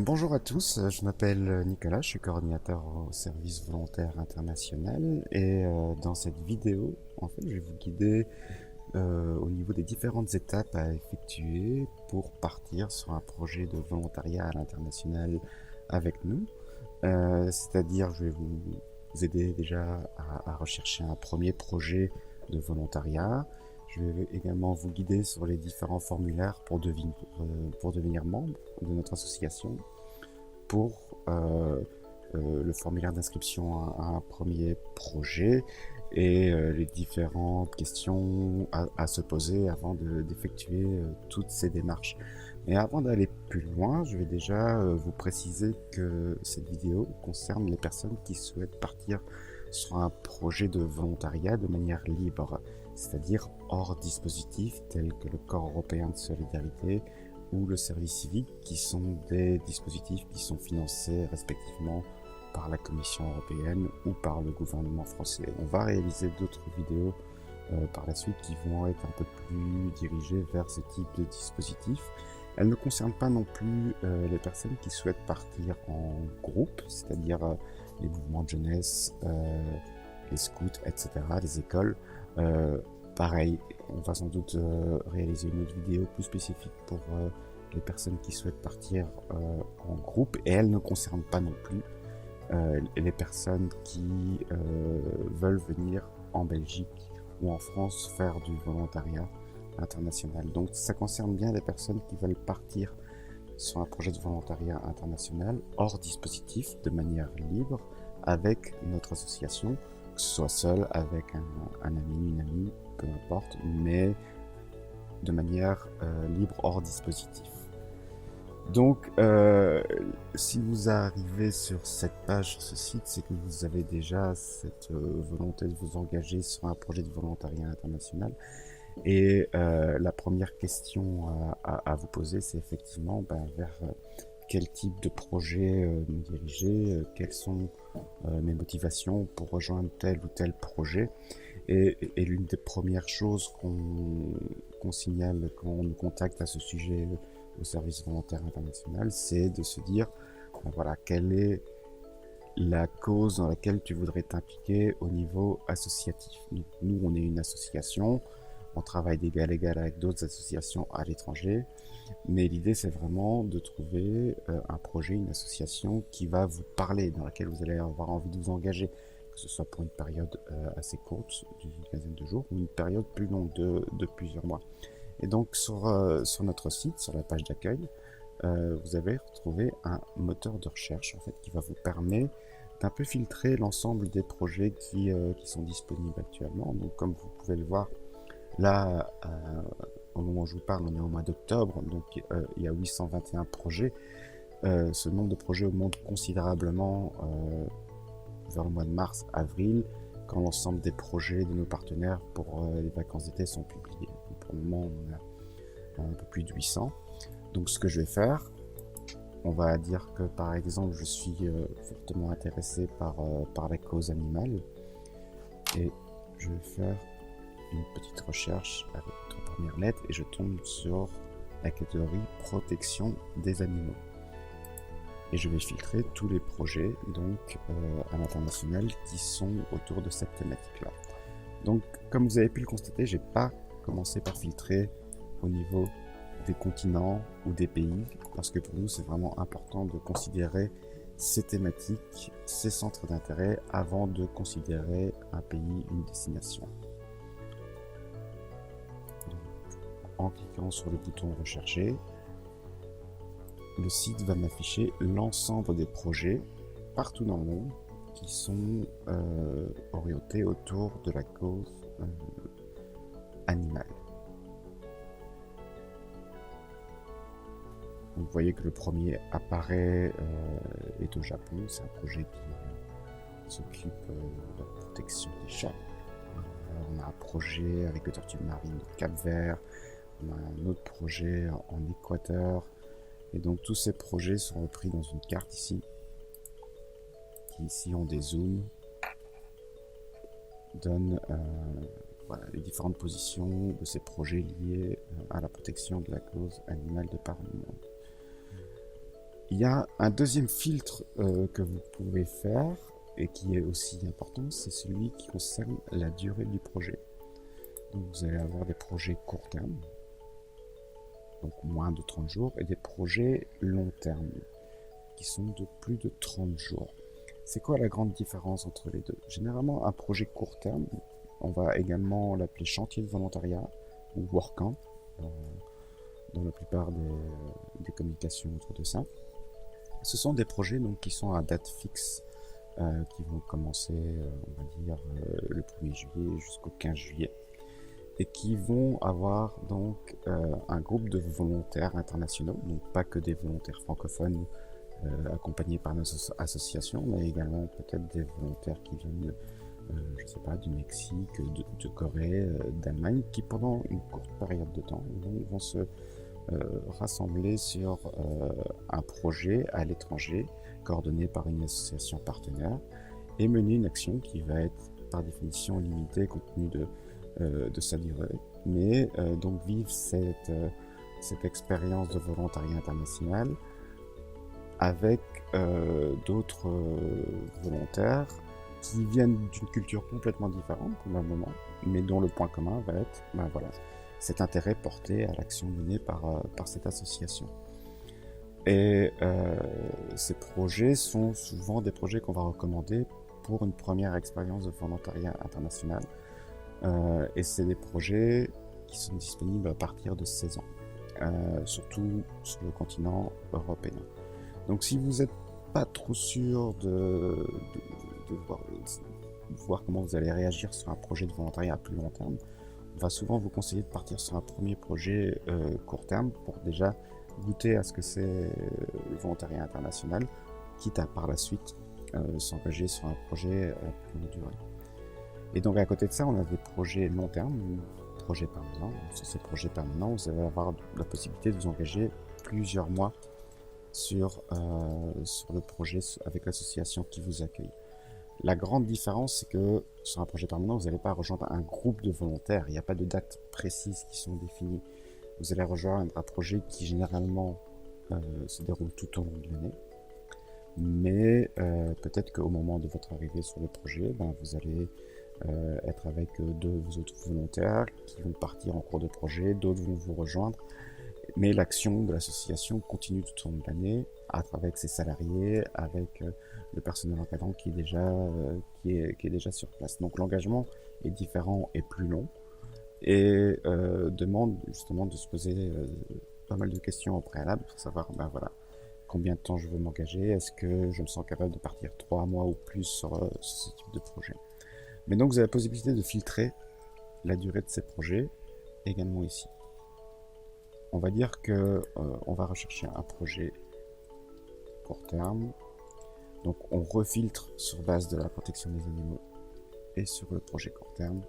Bonjour à tous, je m'appelle Nicolas, je suis coordinateur au service volontaire international et dans cette vidéo, en fait, je vais vous guider au niveau des différentes étapes à effectuer pour partir sur un projet de volontariat à l'international avec nous. C'est-à-dire, je vais vous aider déjà à rechercher un premier projet de volontariat. Je vais également vous guider sur les différents formulaires pour devenir membre de notre association, pour le formulaire d'inscription à un premier projet et les différentes questions à se poser avant d'effectuer toutes ces démarches. Mais avant d'aller plus loin, je vais déjà vous préciser que cette vidéo concerne les personnes qui souhaitent partir sur un projet de volontariat de manière libre, c'est-à-dire hors dispositif tels que le Corps européen de solidarité ou le service civique, qui sont des dispositifs qui sont financés respectivement par la Commission européenne ou par le gouvernement français. On va réaliser d'autres vidéos par la suite qui vont être un peu plus dirigées vers ce type de dispositif. Elles ne concernent pas non plus les personnes qui souhaitent partir en groupe, c'est-à-dire les mouvements de jeunesse, les scouts, etc., les écoles. Pareil, on va sans doute réaliser une autre vidéo plus spécifique pour les personnes qui souhaitent partir en groupe, et elles ne concernent pas non plus les personnes qui veulent venir en Belgique ou en France faire du volontariat international. Donc ça concerne bien les personnes qui veulent partir sur un projet de volontariat international hors dispositif, de manière libre, avec notre association, que ce soit seul, avec un ami, une amie, peu importe, mais de manière libre hors dispositif. Donc, si vous arrivez sur cette page, sur ce site, c'est que vous avez déjà cette volonté de vous engager sur un projet de volontariat international. Et la première question à vous poser, c'est effectivement vers quel type de projet me diriger, quelles sont mes motivations pour rejoindre tel ou tel projet. Et l'une des premières choses qu'on signale quand on nous contacte à ce sujet au service volontaire international, c'est de se dire, voilà, quelle est la cause dans laquelle tu voudrais t'impliquer au niveau associatif. Donc, nous, on est une association, on travaille d'égal à égal avec d'autres associations à l'étranger, mais l'idée, c'est vraiment de trouver un projet, une association qui va vous parler, dans laquelle vous allez avoir envie de vous engager, que ce soit pour une période assez courte, d'une quinzaine de jours, ou une période plus longue de plusieurs mois. Et donc, sur notre site, sur la page d'accueil, vous avez retrouvé un moteur de recherche, en fait, qui va vous permettre d'un peu filtrer l'ensemble des projets qui sont disponibles actuellement. Donc, comme vous pouvez le voir, là, au moment où je vous parle, on est au mois d'octobre, donc il y a 821 projets. Ce nombre de projets augmente considérablement vers le mois de mars, avril, quand l'ensemble des projets de nos partenaires pour les vacances d'été sont publiés. Donc, pour le moment, on a un peu plus de 800. Donc, ce que je vais faire, on va dire que par exemple, je suis fortement intéressé par la cause animale, et je vais faire une petite recherche avec notre première lettre et je tombe sur la catégorie protection des animaux. Et je vais filtrer tous les projets donc à l'international qui sont autour de cette thématique-là. Donc, comme vous avez pu le constater, j'ai pas commencé par filtrer au niveau des continents ou des pays, parce que pour nous, c'est vraiment important de considérer ces thématiques, ces centres d'intérêt, avant de considérer un pays, une destination. Donc, en cliquant sur le bouton rechercher, le site va m'afficher l'ensemble des projets partout dans le monde qui sont orientés autour de la cause animale. Donc, vous voyez que le premier apparaît est au Japon. C'est un projet qui s'occupe de la protection des chats. On a un projet avec les tortues marines au Cap-Vert. On a un autre projet en Équateur. Et donc tous ces projets sont repris dans une carte ici, qui ici ont des zooms, donnent voilà, les différentes positions de ces projets liés à la protection de la cause animale de par le monde. Il y a un deuxième filtre que vous pouvez faire et qui est aussi important, c'est celui qui concerne la durée du projet. Donc vous allez avoir des projets court terme, donc moins de 30 jours, et des projets long terme, qui sont de plus de 30 jours. C'est quoi la grande différence entre les deux? Généralement, un projet court terme, on va également l'appeler chantier de volontariat ou workcamp, dans la plupart des communications autour de ça. Ce sont des projets donc, qui sont à date fixe, qui vont commencer, on va dire, le 1er juillet jusqu'au 15 juillet, et qui vont avoir donc un groupe de volontaires internationaux, donc pas que des volontaires francophones accompagnés par nos associations, mais également peut-être des volontaires qui viennent, je sais pas, du Mexique, de Corée, d'Allemagne, qui pendant une courte période de temps vont se rassembler sur un projet à l'étranger, coordonné par une association partenaire, et mener une action qui va être par définition limitée compte tenu de sa durée, mais donc vivre cette expérience de volontariat international avec d'autres volontaires qui viennent d'une culture complètement différente probablement, mais dont le point commun va être voilà, cet intérêt porté à l'action menée par cette association. Et ces projets sont souvent des projets qu'on va recommander pour une première expérience de volontariat international. Et c'est des projets qui sont disponibles à partir de 16 ans, surtout sur le continent européen. Donc si vous n'êtes pas trop sûr de voir comment vous allez réagir sur un projet de volontariat à plus long terme, on va souvent vous conseiller de partir sur un premier projet court terme pour déjà goûter à ce que c'est le volontariat international, quitte à par la suite s'engager sur un projet plus longue durée. Et donc à côté de ça, on a des projets long terme, projets permanents. Sur ces projets permanents, vous allez avoir la possibilité de vous engager plusieurs mois sur le projet avec l'association qui vous accueille. La grande différence, c'est que sur un projet permanent, vous n'allez pas rejoindre un groupe de volontaires. Il n'y a pas de dates précises qui sont définies. Vous allez rejoindre un projet qui généralement se déroule tout au long de l'année. Mais peut-être qu'au moment de votre arrivée sur le projet, vous allez être avec deux autres volontaires qui vont partir en cours de projet, d'autres vont vous rejoindre. Mais l'action de l'association continue tout au long de l'année, avec ses salariés, avec le personnel encadrant qui est déjà sur place. Donc l'engagement est différent et plus long, et demande justement de se poser pas mal de questions au préalable pour savoir voilà, combien de temps je veux m'engager, est-ce que je me sens capable de partir 3 mois ou plus sur ce type de projet. Mais donc vous avez la possibilité de filtrer la durée de ces projets également ici. On va dire que on va rechercher un projet court terme. Donc on refiltre sur base de la protection des animaux et sur le projet court terme.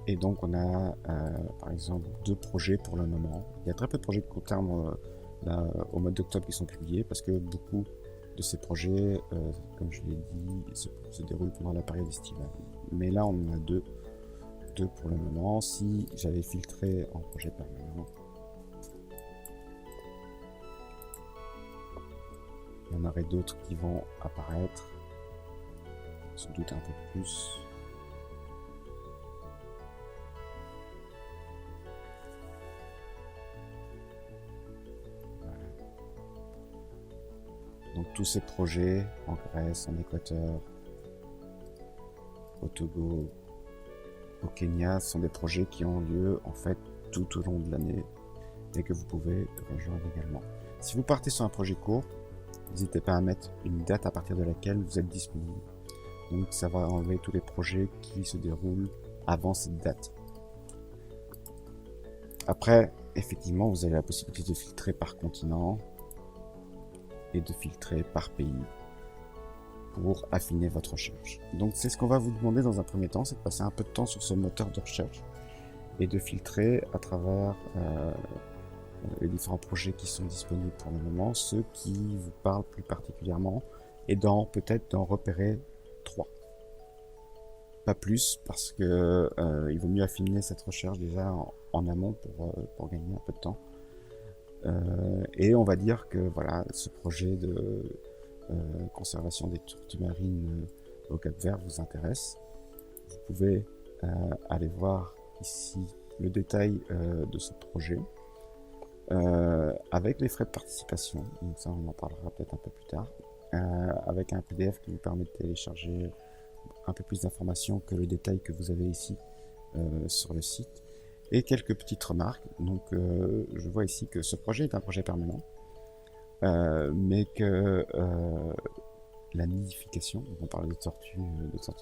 Et donc on a par exemple 2 projets pour le moment. Il y a très peu de projets de court terme là, au mois d'octobre qui sont publiés parce que beaucoup de ces projets, comme je l'ai dit, se déroulent pendant la période estivale. Mais là on en a deux pour le moment. Si j'avais filtré en projet permanent, il y en aurait d'autres qui vont apparaître, sans doute un peu plus. Voilà. Donc tous ces projets en Grèce, en Équateur, au Togo, au Kenya, sont des projets qui ont lieu en fait tout au long de l'année et que vous pouvez rejoindre également. Si vous partez sur un projet court, n'hésitez pas à mettre une date à partir de laquelle vous êtes disponible. Donc ça va enlever tous les projets qui se déroulent avant cette date. Après, effectivement, vous avez la possibilité de filtrer par continent et de filtrer par pays pour affiner votre recherche. Donc c'est ce qu'on va vous demander dans un premier temps, c'est de passer un peu de temps sur ce moteur de recherche et de filtrer à travers les différents projets qui sont disponibles pour le moment, ceux qui vous parlent plus particulièrement, et peut-être d'en repérer 3. pas plus parce que il vaut mieux affiner cette recherche déjà en amont pour gagner un peu de temps. Et on va dire que voilà, ce projet de conservation des tortues marines au Cap-Vert vous intéresse. Vous pouvez aller voir ici le détail de ce projet avec les frais de participation. Donc ça, on en parlera peut-être un peu plus tard. Avec un PDF qui vous permet de télécharger un peu plus d'informations que le détail que vous avez ici sur le site. Et quelques petites remarques. Donc je vois ici que ce projet est un projet permanent, mais que la nidification, on parle de tortues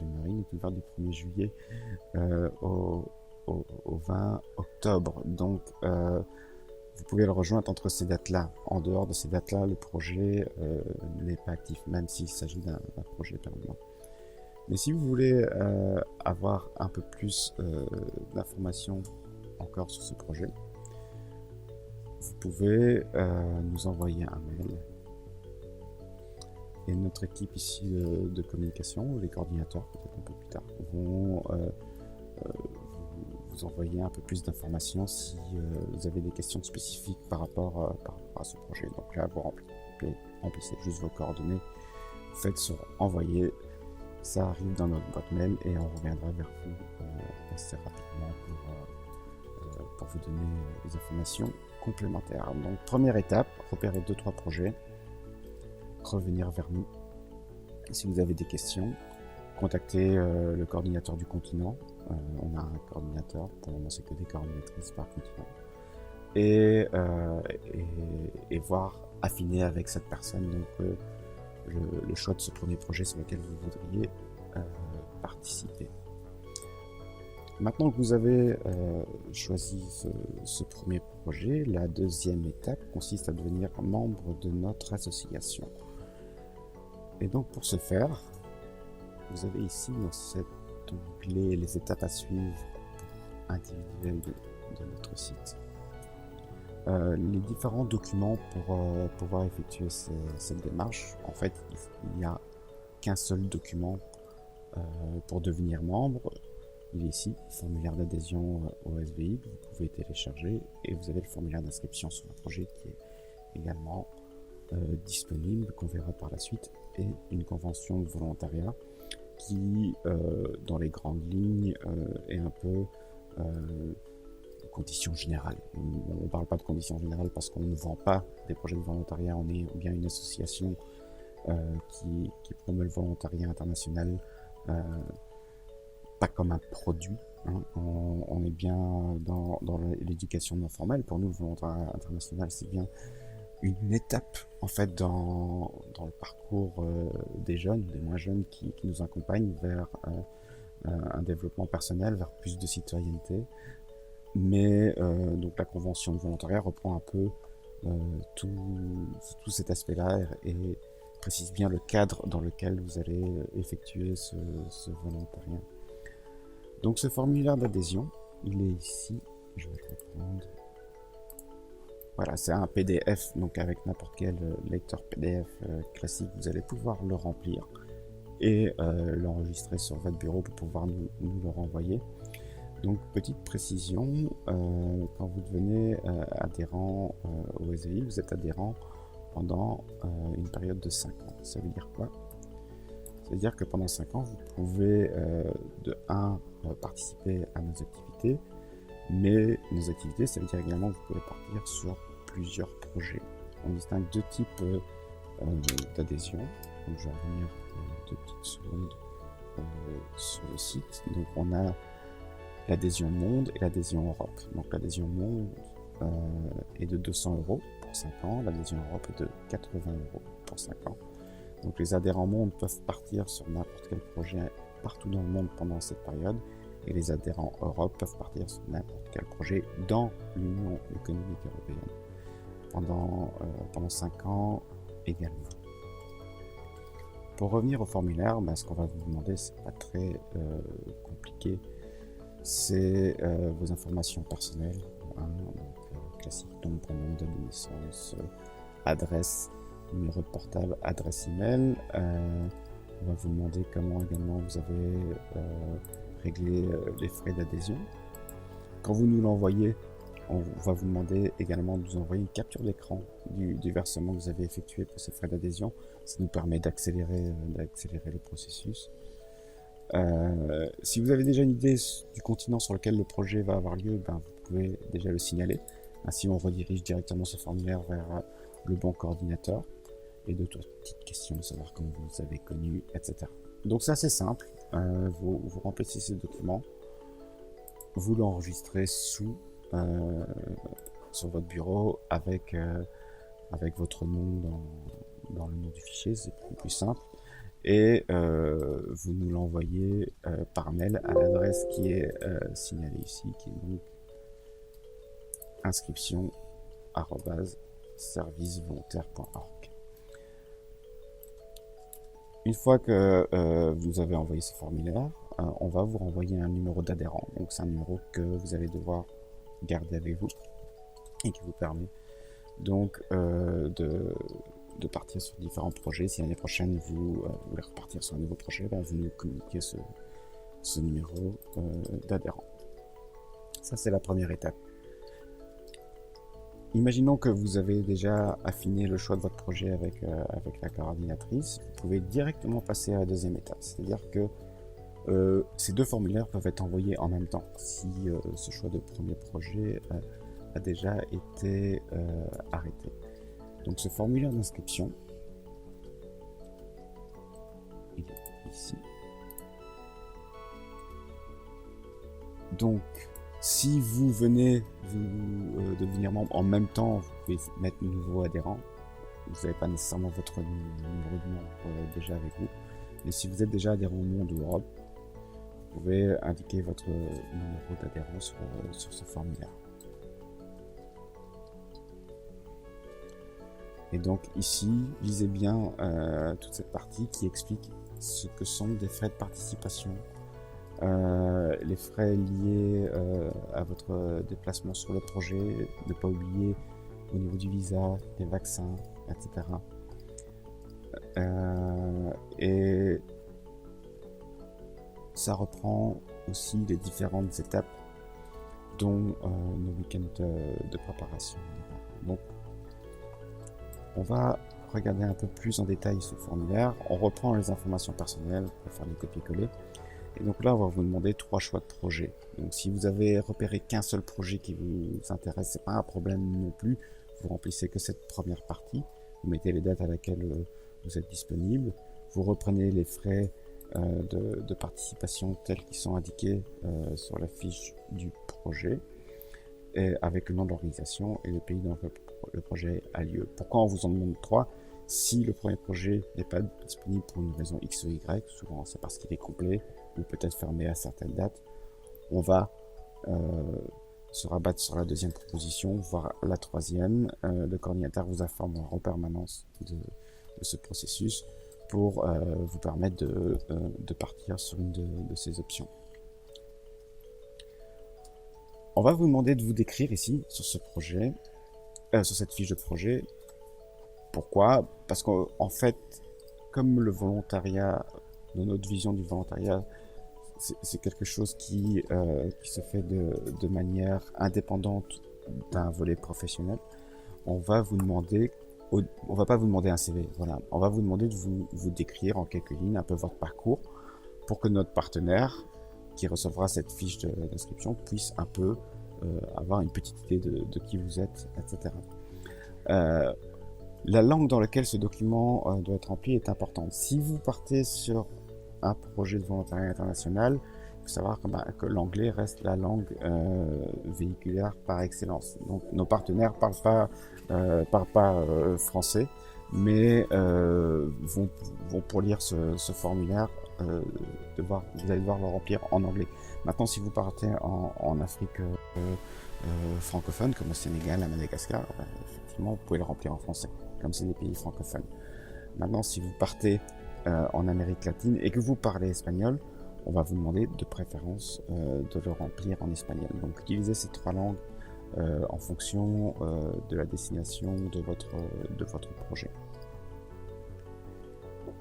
marines, est ouverte du 1er juillet au 20 octobre. Donc vous pouvez le rejoindre entre ces dates-là. En dehors de ces dates-là, le projet n'est pas actif, même s'il s'agit d'un projet permanent. Mais si vous voulez avoir un peu plus d'informations encore sur ce projet, vous pouvez nous envoyer un mail. Et notre équipe ici de communication, les coordinateurs peut-être un peu plus tard, vont vous envoyer un peu plus d'informations si vous avez des questions spécifiques par rapport à ce projet. Donc là, vous remplissez juste vos coordonnées, vous faites sur envoyer, ça arrive dans notre boîte mail et on reviendra vers vous assez rapidement pour vous donner des informations complémentaires. Donc première étape, repérer 2-3 projets, revenir vers nous. Si vous avez des questions, contactez le coordinateur du continent. On a un coordinateur, pour le moment c'est que des coordinatrices par continent. Et voir affiner avec cette personne donc, le choix de ce premier projet sur lequel vous voudriez participer. Maintenant que vous avez choisi ce premier projet, la deuxième étape consiste à devenir membre de notre association. Et donc pour ce faire, vous avez ici dans cet onglet les étapes à suivre individuelles de notre site. Les différents documents pour pouvoir effectuer cette démarche. En fait, il n'y a qu'un seul document pour devenir membre. Il est ici, formulaire d'adhésion au SBI, que vous pouvez télécharger, et vous avez le formulaire d'inscription sur le projet qui est également disponible, qu'on verra par la suite, et une convention de volontariat qui, dans les grandes lignes, est un peu conditions générales. On ne parle pas de conditions générales parce qu'on ne vend pas des projets de volontariat, on est bien une association qui promeut le volontariat international, pas comme un produit. Hein. On est bien dans l'éducation non formelle. Pour nous, le volontariat international, c'est bien une étape en fait dans le parcours des jeunes, des moins jeunes qui nous accompagnent vers un développement personnel, vers plus de citoyenneté. Mais donc la convention de volontariat reprend un peu tout cet aspect-là et précise bien le cadre dans lequel vous allez effectuer ce volontariat. Donc ce formulaire d'adhésion, il est ici, je vais le reprendre. Voilà, c'est un PDF, donc avec n'importe quel lecteur PDF classique, vous allez pouvoir le remplir et l'enregistrer sur votre bureau pour pouvoir nous le renvoyer. Donc petite précision, quand vous devenez adhérent au SVI, vous êtes adhérent pendant une période de 5 ans. Ça veut dire quoi? Ça veut dire que pendant 5 ans, vous pouvez de 1 participer à nos activités, mais nos activités, ça veut dire également que vous pouvez partir sur plusieurs projets. On distingue 2 types d'adhésion. Donc je vais revenir 2 petites secondes sur le site. Donc on a l'adhésion monde et l'adhésion Europe. Donc l'adhésion monde est de 200 € pour 5 ans, l'adhésion Europe est de 80 € pour 5 ans. Donc les adhérents monde peuvent partir sur n'importe quel projet partout dans le monde pendant cette période, et les adhérents Europe peuvent partir sur n'importe quel projet dans l'Union économique européenne pendant 5 ans également. Pour revenir au formulaire, ce qu'on va vous demander, c'est pas très compliqué. C'est vos informations personnelles, hein, donc, classique, nom, prénom, date de naissance, adresse, numéro de portable, adresse email, On va vous demander comment également vous avez réglé les frais d'adhésion. Quand vous nous l'envoyez, on va vous demander également de nous envoyer une capture d'écran du versement que vous avez effectué pour ces frais d'adhésion. Ça nous permet d'accélérer le processus. Si vous avez déjà une idée du continent sur lequel le projet va avoir lieu, ben, vous pouvez déjà le signaler. Ainsi, on redirige directement ce formulaire vers le bon coordinateur et d'autres petites questions, savoir comment vous avez connu, etc. Donc c'est assez simple. Vous remplissez ces documents, vous l'enregistrez sur votre bureau avec votre nom dans le nom du fichier, c'est beaucoup plus simple. Et vous nous l'envoyez par mail à l'adresse qui est signalée ici, qui est donc inscription@servicevolontaire.org. Une fois que vous avez envoyé ce formulaire, on va vous renvoyer un numéro d'adhérent. Donc c'est un numéro que vous allez devoir garder avec vous et qui vous permet donc de partir sur différents projets. Si l'année prochaine vous voulez repartir sur un nouveau projet, ben, vous nous communiquez ce numéro d'adhérent. Ça, c'est la première étape. Imaginons que vous avez déjà affiné le choix de votre projet avec la coordinatrice. Vous pouvez directement passer à la deuxième étape. C'est-à-dire que ces deux formulaires peuvent être envoyés en même temps si ce choix de premier projet a déjà été arrêté. Donc ce formulaire d'inscription, il est ici. Donc si vous venez de devenir membre en même temps, vous pouvez mettre nouveau adhérent. Vous n'avez pas nécessairement votre numéro de membre déjà avec vous. Mais si vous êtes déjà adhérent au Monde ou Europe, vous pouvez indiquer votre numéro d'adhérent sur ce formulaire. Et donc ici, lisez bien toute cette partie qui explique ce que sont des frais de participation, les frais liés à votre déplacement sur le projet, ne pas oublier au niveau du visa, des vaccins, etc. Et ça reprend aussi les différentes étapes dont nos week-ends de préparation. Donc on va regarder un peu plus en détail ce formulaire. On reprend les informations personnelles pour faire les copier-coller. Et donc là, on va vous demander 3 choix de projet. Donc si vous avez repéré qu'un seul projet qui vous intéresse, c'est pas un problème non plus. Vous remplissez que cette première partie. Vous mettez les dates à laquelle vous êtes disponible. Vous reprenez les frais de participation tels qu'ils sont indiqués sur la fiche du projet, et avec le nom de l'organisation et le pays dans lequel le projet a lieu. Pourquoi on vous en demande 3? Si le premier projet n'est pas disponible pour une raison X ou Y, souvent c'est parce qu'il est complet ou peut-être fermé à certaines dates, on va se rabattre sur la deuxième proposition, voire la troisième. Le coordinateur vous informera en permanence de ce processus pour vous permettre de partir sur une de ces options. On va vous demander de vous décrire ici sur ce projet, sur cette fiche de projet. Pourquoi? Parce qu'en fait, comme le volontariat, dans notre vision du volontariat, c'est quelque chose qui se fait de manière indépendante d'un volet professionnel. On va vous demander, on va pas vous demander un CV, voilà. On va vous demander de vous décrire en quelques lignes un peu votre parcours pour que notre partenaire qui recevra cette fiche d'inscription puisse un peu avoir une petite idée de qui vous êtes, etc. La langue dans laquelle ce document doit être rempli est importante. Si vous partez sur un projet de volontariat international, il faut savoir que l'anglais reste la langue véhiculaire par excellence. Donc nos partenaires parlent pas français, mais vont pour lire ce formulaire, vous allez devoir le remplir en anglais. Maintenant, si vous partez en Afrique francophone, comme au Sénégal, à Madagascar, effectivement, vous pouvez le remplir en français, comme c'est des pays francophones. Maintenant, si vous partez en Amérique latine et que vous parlez espagnol, on va vous demander de préférence de le remplir en espagnol. Donc, utilisez ces 3 langues en fonction de la destination de votre projet.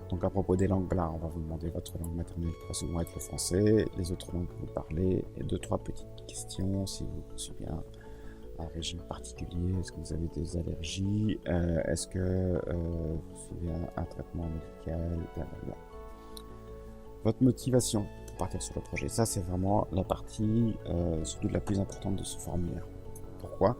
Donc à propos des langues, là, on va vous demander votre langue maternelle qui va souvent être le français, les autres langues que vous parlez, et 2-3 petites questions si vous suivez un régime particulier, est-ce que vous avez des allergies, est-ce que vous suivez un traitement médical, blablabla. Votre motivation pour partir sur le projet, ça c'est vraiment la partie surtout la plus importante de ce formulaire. Pourquoi ?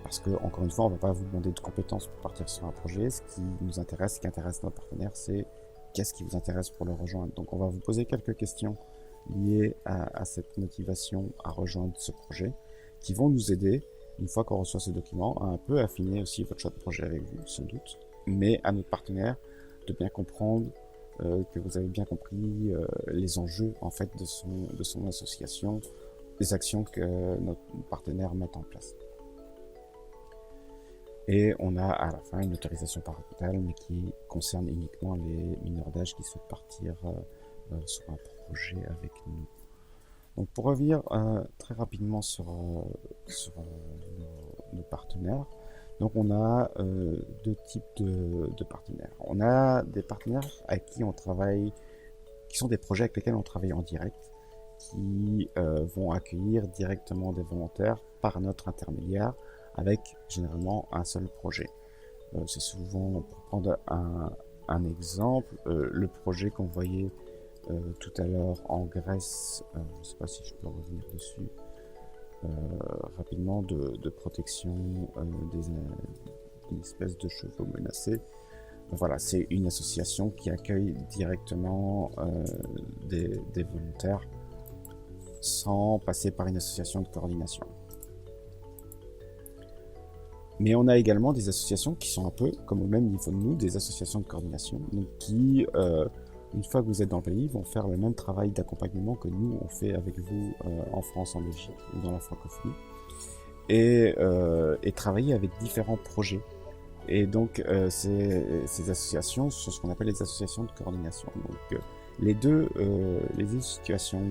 Parce que, encore une fois, on ne va pas vous demander de compétences pour partir sur un projet. Ce qui nous intéresse, ce qui intéresse notre partenaire, c'est qu'est-ce qui vous intéresse pour le rejoindre. Donc on va vous poser quelques questions liées à cette motivation à rejoindre ce projet, qui vont nous aider, une fois qu'on reçoit ce document, à un peu affiner aussi votre choix de projet avec vous, sans doute, mais à notre partenaire de bien comprendre que vous avez bien compris les enjeux en fait de son association, les actions que notre partenaire met en place. Et on a à la fin une autorisation parentale, mais qui concerne uniquement les mineurs d'âge qui souhaitent partir sur un projet avec nous. Donc pour revenir très rapidement sur nos partenaires, donc on a deux types de partenaires. On a des partenaires avec qui on travaille, qui sont des projets avec lesquels on travaille en direct, qui vont accueillir directement des volontaires par notre intermédiaire, avec généralement un seul projet. C'est souvent, pour prendre un exemple, le projet qu'on voyait tout à l'heure en Grèce, je ne sais pas si je peux revenir dessus rapidement, de protection d'une espèce de chevaux menacés. Voilà, c'est une association qui accueille directement des volontaires sans passer par une association de coordination. Mais on a également des associations qui sont un peu comme au même niveau de nous, des associations de coordination, donc qui, une fois que vous êtes dans le pays, vont faire le même travail d'accompagnement que nous, on fait avec vous en France, en Belgique ou dans la francophonie, et travailler avec différents projets. Et donc, ces associations sont ce qu'on appelle les associations de coordination. Donc, les deux situations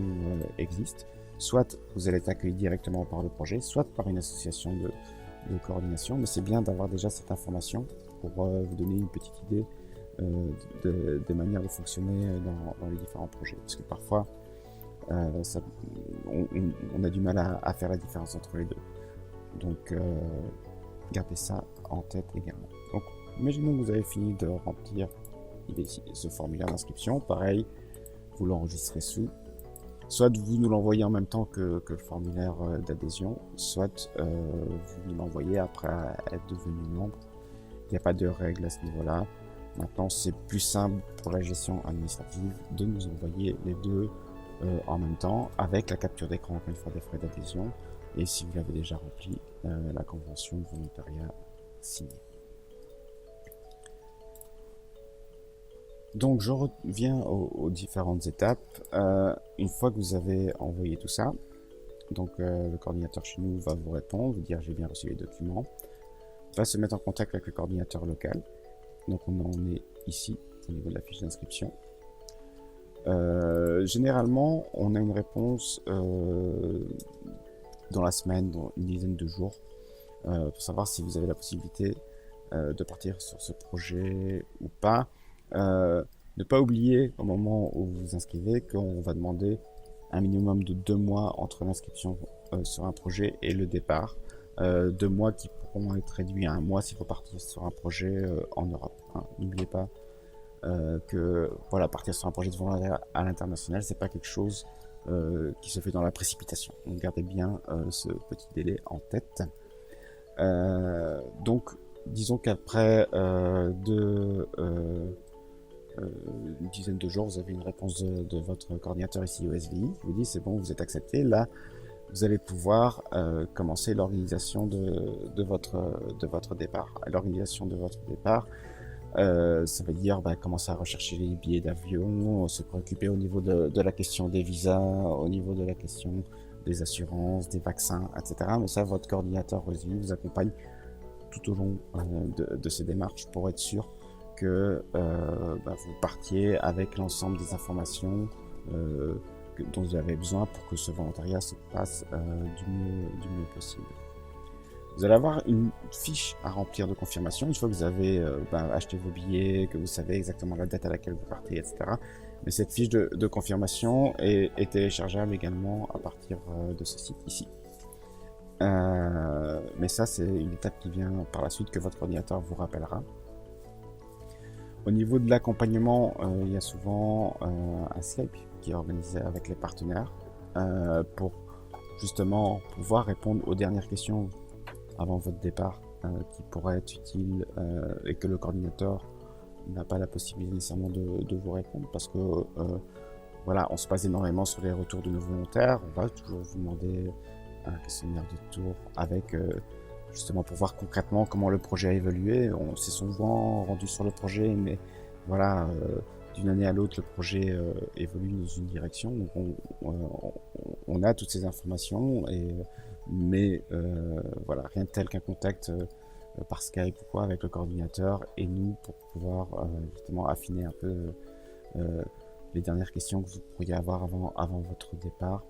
existent. Soit vous allez être accueilli directement par le projet, soit par une association de coordination, mais c'est bien d'avoir déjà cette information pour vous donner une petite idée des manières de fonctionner dans les différents projets. Parce que parfois, on a du mal à faire la différence entre les deux. Donc, gardez ça en tête également. Donc, imaginons que vous avez fini de remplir ce formulaire d'inscription. Pareil, vous l'enregistrez sous. Soit vous nous l'envoyez en même temps que le formulaire d'adhésion, soit vous nous l'envoyez après être devenu membre. Il n'y a pas de règle à ce niveau-là. Maintenant, c'est plus simple pour la gestion administrative de nous envoyer les deux en même temps, avec la capture d'écran, encore une fois, des frais d'adhésion, et si vous l'avez déjà rempli, la convention de volontariat signée. Donc je reviens aux différentes étapes. Une fois que vous avez envoyé tout ça, donc le coordinateur chez nous va vous répondre, vous dire j'ai bien reçu les documents, va se mettre en contact avec le coordinateur local. Donc on en est ici au niveau de la fiche d'inscription. Généralement, on a une réponse dans la semaine, dans une dizaine de jours, pour savoir si vous avez la possibilité de partir sur ce projet ou pas. Ne pas oublier au moment où vous vous inscrivez qu'on va demander un minimum de 2 mois entre l'inscription sur un projet et le départ. 2 mois qui pourront être réduits à 1 mois s'il faut partir sur un projet en Europe. Hein. N'oubliez pas que voilà, partir sur un projet de volontariat à l'international, c'est pas quelque chose qui se fait dans la précipitation. Donc gardez bien ce petit délai en tête. Donc disons qu'après une dizaine de jours, vous avez une réponse de votre coordinateur ici au SVI qui vous dit c'est bon, vous êtes accepté. Là, vous allez pouvoir commencer l'organisation de votre départ. L'organisation de votre départ, ça veut dire commencer à rechercher les billets d'avion, se préoccuper au niveau de la question des visas, au niveau de la question des assurances, des vaccins, etc. Mais ça, votre coordinateur au SVI vous accompagne tout au long de ces démarches pour être sûr que vous partiez avec l'ensemble des informations dont vous avez besoin pour que ce volontariat se passe du mieux possible. Vous allez avoir une fiche à remplir de confirmation une fois que vous avez acheté vos billets, que vous savez exactement la date à laquelle vous partez, etc. Mais cette fiche de confirmation est téléchargeable également à partir de ce site ici. Mais ça, c'est une étape qui vient par la suite que votre coordinateur vous rappellera. Au niveau de l'accompagnement, il y a souvent un Skype qui est organisé avec les partenaires pour justement pouvoir répondre aux dernières questions avant votre départ qui pourraient être utiles et que le coordinateur n'a pas la possibilité nécessairement de vous répondre parce que voilà, on se base énormément sur les retours de nos volontaires. On va toujours vous demander un questionnaire de tour avec justement pour voir concrètement comment le projet a évolué. On s'est souvent rendu sur le projet, mais voilà, d'une année à l'autre, le projet évolue dans une direction. Donc on a toutes ces informations, mais voilà, rien de tel qu'un contact par Skype ou quoi avec le coordinateur et nous pour pouvoir justement affiner un peu les dernières questions que vous pourriez avoir avant votre départ.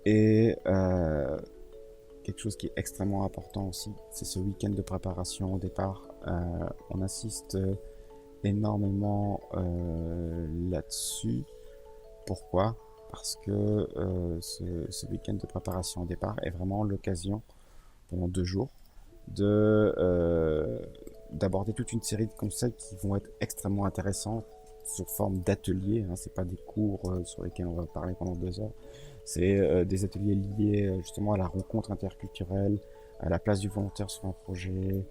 Et quelque chose qui est extrêmement important aussi, c'est ce week-end de préparation au départ. On insiste énormément là-dessus. Pourquoi? Parce que ce week-end de préparation au départ est vraiment l'occasion, pendant 2 jours, d'aborder toute une série de concepts qui vont être extrêmement intéressants sous forme d'ateliers. Hein, c'est pas des cours sur lesquels on va parler pendant 2 heures. C'est des ateliers liés justement à la rencontre interculturelle, à la place du volontaire sur un projet.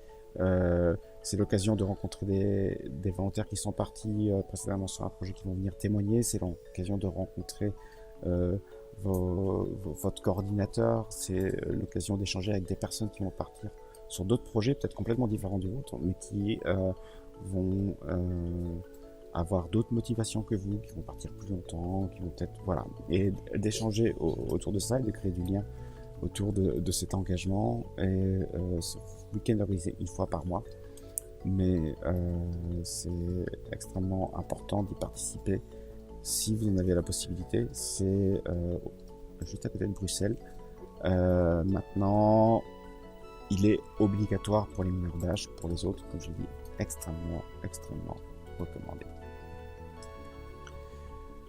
C'est l'occasion de rencontrer des volontaires qui sont partis précédemment sur un projet qui vont venir témoigner. C'est l'occasion de rencontrer votre coordinateur. C'est l'occasion d'échanger avec des personnes qui vont partir sur d'autres projets, peut-être complètement différents du vôtre, mais qui vont avoir d'autres motivations que vous, qui vont partir plus longtemps, qui vont peut-être, voilà, et d'échanger autour de ça et de créer du lien autour de cet engagement. Et ce week-end organisé une fois par mois, mais c'est extrêmement important d'y participer si vous en avez la possibilité. C'est juste à côté de Bruxelles. Maintenant, il est obligatoire pour les mineurs d'âge, pour les autres, comme je dis, extrêmement recommandé.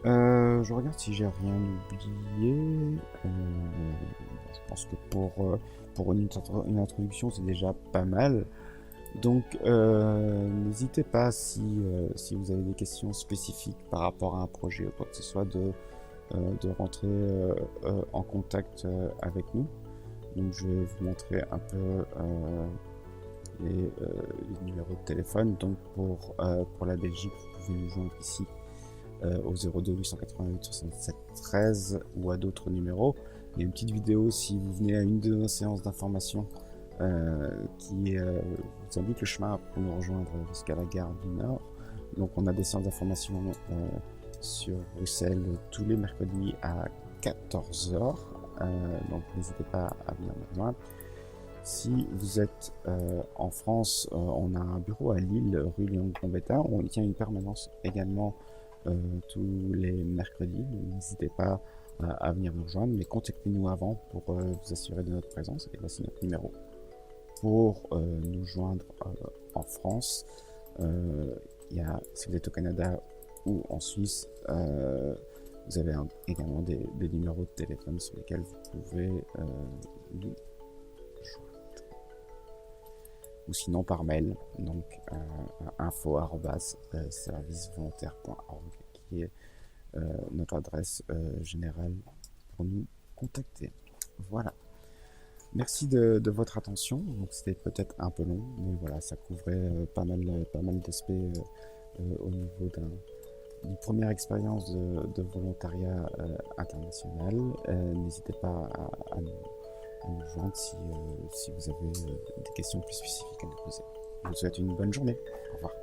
Je regarde si j'ai rien oublié. Je pense que pour une introduction, c'est déjà pas mal. Donc, n'hésitez pas si vous avez des questions spécifiques par rapport à un projet ou quoi que ce soit, de rentrer en contact avec nous. Donc, je vais vous montrer un peu les numéros de téléphone. Donc, pour la Belgique, vous pouvez nous joindre ici au 02 888 67 13 ou à d'autres numéros. Il y a une petite vidéo si vous venez à une de nos séances d'information qui vous indique le chemin pour nous rejoindre jusqu'à la gare du Nord. Donc on a des séances d'information sur Bruxelles tous les mercredis à 14 h. Donc n'hésitez pas à venir nous rejoindre. Si vous êtes en France, on a un bureau à Lille, rue Léon Gambetta. On y tient une permanence également tous les mercredis. N'hésitez pas à venir nous rejoindre, mais contactez-nous avant pour vous assurer de notre présence. Et voici notre numéro. Pour nous joindre en France, si vous êtes au Canada ou en Suisse, vous avez également des numéros de téléphone sur lesquels vous pouvez nous joindre. Ou sinon par mail, donc info@servicevolontaire.org qui est notre adresse générale pour nous contacter. Voilà. Merci de votre attention. Donc c'était peut-être un peu long, mais voilà, ça couvrait pas mal d'aspects au niveau d'une première expérience de volontariat international. N'hésitez pas à nous joindre si vous avez des questions plus spécifiques à nous poser. Je vous souhaite une bonne journée. Au revoir.